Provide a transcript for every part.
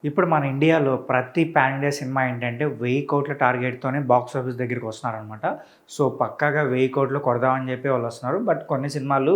ఇప్పుడు మన ఇండియాలో ప్రతి పాన్ ఇండియా సినిమా ఏంటంటే 1000,00,00,000 టార్గెట్‌తోనే బాక్స్ ఆఫీస్ దగ్గరికి వస్తున్నారనమాట. సో, పక్కాగా 1000,00,00,000 కొడదామని చెప్పి వాళ్ళొస్తున్నారు. బట్ కొన్ని సినిమాలు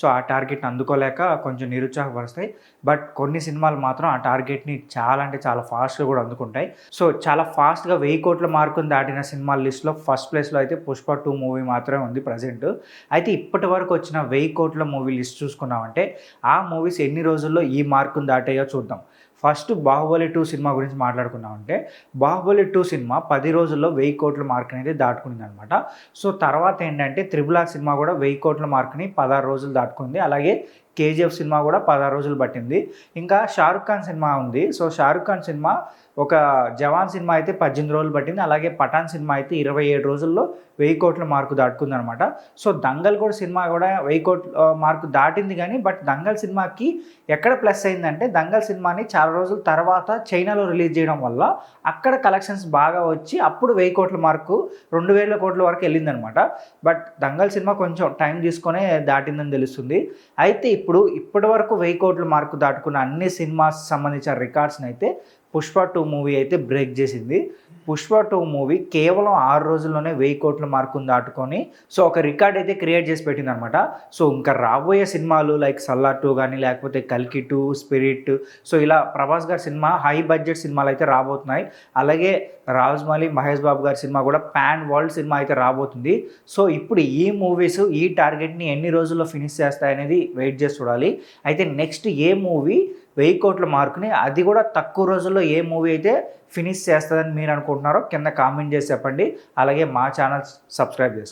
ఆ టార్గెట్‌ని అందుకోలేక కొంచెం నిరుత్సాహపరుస్తాయి. బట్ కొన్ని సినిమాలు మాత్రం ఆ టార్గెట్‌ని చాలా అంటే చాలా ఫాస్ట్‌గా కూడా అందుకుంటాయి. సో, చాలా ఫాస్ట్‌గా 1000,00,00,000 మార్కుని దాటిన సినిమాల లిస్ట్‌లో ఫస్ట్ ప్లేస్‌లో అయితే 'పుష్ప 2' మూవీ మాత్రమే ఉంది ప్రెజెంట్. అయితే ఇప్పటి వరకు వచ్చిన 1000,00,00,000 మూవీ లిస్ట్ చూసుకున్నామంటే ఆ మూవీస్ ఎన్ని రోజుల్లో ఈ మార్కుని దాటాయో చూద్దాం. ఫస్ట్ 'బాహుబలి 2' సినిమా గురించి మాట్లాడుకున్నామంటే 'బాహుబలి 2' సినిమా 10 రోజుల్లో 1000,00,00,000 మార్క్‌నైతే దాటుకునిందనమాట. సో, తర్వాత ఏంటంటే 'త్రిబుల్ ఆర్' సినిమా కూడా 1000,00,00,000 మార్క్‌ని 16 రోజులు దాటుకుంది. అలాగే 'కేజీఎఫ్' సినిమా కూడా 16 రోజులు పట్టింది. ఇంకా 'షారుఖ్ ఖాన్' సినిమా ఉంది. సో, 'షారుఖ్ ఖాన్' సినిమా ఒక 'జవాన్' సినిమా అయితే 18 రోజులు పట్టింది. అలాగే 'పఠాన్' సినిమా అయితే 27 రోజుల్లో 1000,00,00,000 మార్కు దాటుకుందనమాట. సో, 'దంగల్' కూడా సినిమా కూడా 1000,00,00,000 మార్కు దాటింది గానీ, బట్ 'దంగల్' సినిమాకి ఎక్కడ ప్లస్ అయిందంటే 'దంగల్' సినిమాని చాలా రోజుల తర్వాత చైనాలో రిలీజ్ చేయడం వల్ల అక్కడ కలెక్షన్స్ బాగా వచ్చి అప్పుడు 1000,00,00,000 మార్కు 2,000,00,00,000 వరకు వెళ్ళిందనమాట. బట్ 'దంగల్' సినిమా కొంచెం టైం తీసుకొనే దాటిందని తెలుస్తుంది. అయితే ఇప్పటి వరకు 1000,00,00,000 మార్కు దాటుకున్న అన్ని సినిమాస్ సంబంధించిన రికార్డ్స్‌ని అయితే 'పుష్ప 2' మూవీ అయితే బ్రేక్ చేసింది. 'పుష్ప 2' మూవీ కేవలం 6 రోజుల్లోనే 1000,00,00,000 మార్కుని దాటుకొని ఒక రికార్డ్ అయితే క్రియేట్ చేసి పెట్టిందనమాట. సో, ఇంకా రాబోయే సినిమాలు లైక్ 'సల్లార్ 2' గానీ, లేకపోతే 'కల్కి 2', 'స్పిరిట్' ఇలా ప్రభాస్ గారి సినిమా హై బడ్జెట్ సినిమాలు అయితే రాబోతున్నాయి. అలాగే 'రాజమౌళి', 'మహేష్ బాబు' గారి సినిమా కూడా పాన్ వరల్డ్ సినిమా అయితే రాబోతుంది. సో, ఇప్పుడు ఈ మూవీస్ ఈ టార్గెట్‌ని ఎన్ని రోజుల్లో ఫినిష్ చేస్తాయనేది వెయిట్ చేసి చూడాలి. అయితే నెక్స్ట్ ఏ మూవీ 1000,00,00,000 మార్కుని అది కూడా తక్కువ రోజుల్లో ఏ మూవీ అయితే ఫినిష్ చేస్తదని మీరు అనుకుంటున్నారో కింద కామెంట్ చేసి చెప్పండి. అలాగే మా ఛానల్ సబ్స్క్రైబ్ చేసుకోండి.